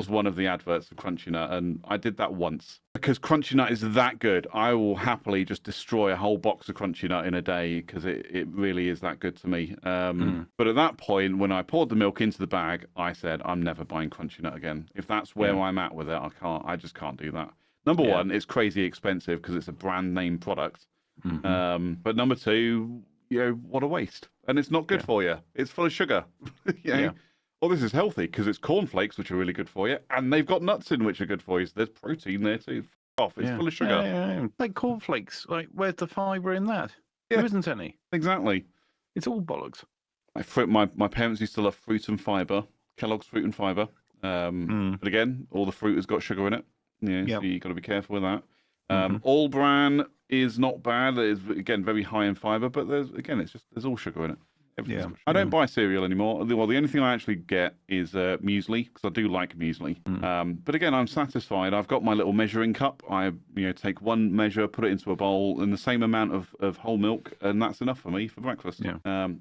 was one of the adverts for Crunchy Nut, and I did that once because Crunchy Nut is that good. I will happily just destroy a whole box of Crunchy Nut in a day because it really is that good to me. But at that point, when I poured the milk into the bag, I said, I'm never buying Crunchy Nut again. If that's where I'm at with it, I just can't do that. Number one, it's crazy expensive because it's a brand name product. But number two, what a waste. And it's not good for you. It's full of sugar. Well, this is healthy because it's cornflakes, which are really good for you, and they've got nuts in, which are good for you. So there's protein there too. It's full of sugar. Yeah. Like cornflakes. Like, where's the fibre in that? There isn't any. Exactly. It's all bollocks. My parents used to love fruit and fibre, Kellogg's fruit and fibre. But again, all the fruit has got sugar in it. So you've got to be careful with that. All bran is not bad. It is, again, very high in fibre, but there's all sugar in it. I don't buy cereal anymore. Well, the only thing I actually get is muesli, because I do like muesli. But again, I'm satisfied. I've got my little measuring cup. I take one measure, put it into a bowl, and the same amount of whole milk, and that's enough for me for breakfast.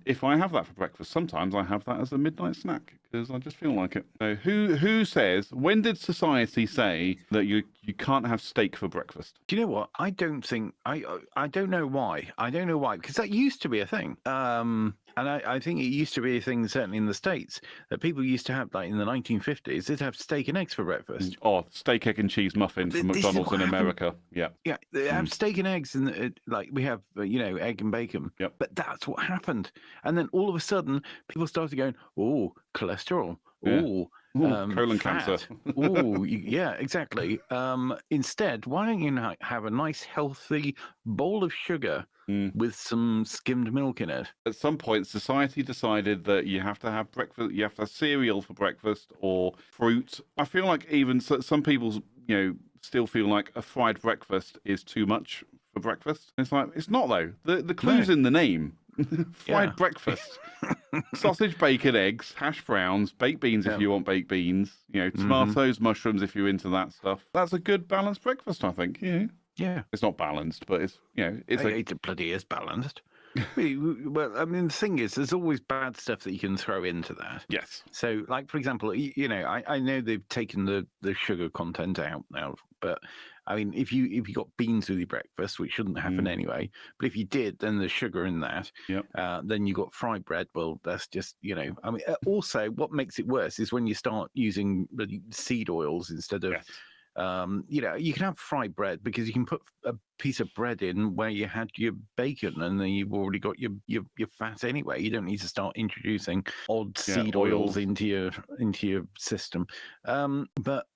If I have that for breakfast, sometimes I have that as a midnight snack because I just feel like it. So who says? When did society say that you can't have steak for breakfast? Do you know what? I don't think I don't know why. I don't know why, because that used to be a thing. And I think it used to be a thing, certainly in the States, that people used to have, like in the 1950s, they'd have steak and eggs for breakfast. Oh, steak, egg and cheese muffin from McDonald's in America. Yeah, they have steak and eggs, and like we have, egg and bacon. Yep. But that's what happened. And then all of a sudden, people started going, oh, cholesterol. Oh, colon fat. cancer. Oh, yeah, exactly. Instead, why don't you have a nice, healthy bowl of sugar with some skimmed milk in it? At some point, society decided that you have to have breakfast, you have to have cereal for breakfast or fruit. I feel like even some people, still feel like a fried breakfast is too much for breakfast. It's like, it's not though. The clue's in the name. Fried breakfast. Sausage, bacon, eggs, hash browns, baked beans if you want baked beans, tomatoes, mushrooms if you're into that stuff. That's a good balanced breakfast, I think. Yeah. It's not balanced, but It bloody is balanced. Well, I mean, the thing is, there's always bad stuff that you can throw into that. Yes. So, like, for example, I know they've taken the sugar content out now, but I mean, if you got beans with your breakfast, which shouldn't happen anyway, but if you did, then there's sugar in that. Then you got fried bread. Well, that's just, I mean, also what makes it worse is when you start using seed oils instead of. Yes. You can have fried bread because you can put a piece of bread in where you had your bacon, and then you've already got your fat anyway. You don't need to start introducing odd seed oils into your system. But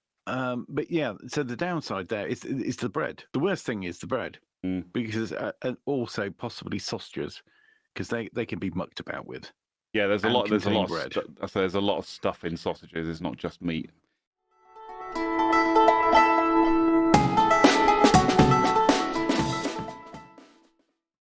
yeah. So the downside there is the bread. The worst thing is the bread because and also possibly sausages because they can be mucked about with. Yeah, there's a lot of stuff in sausages. It's not just meat.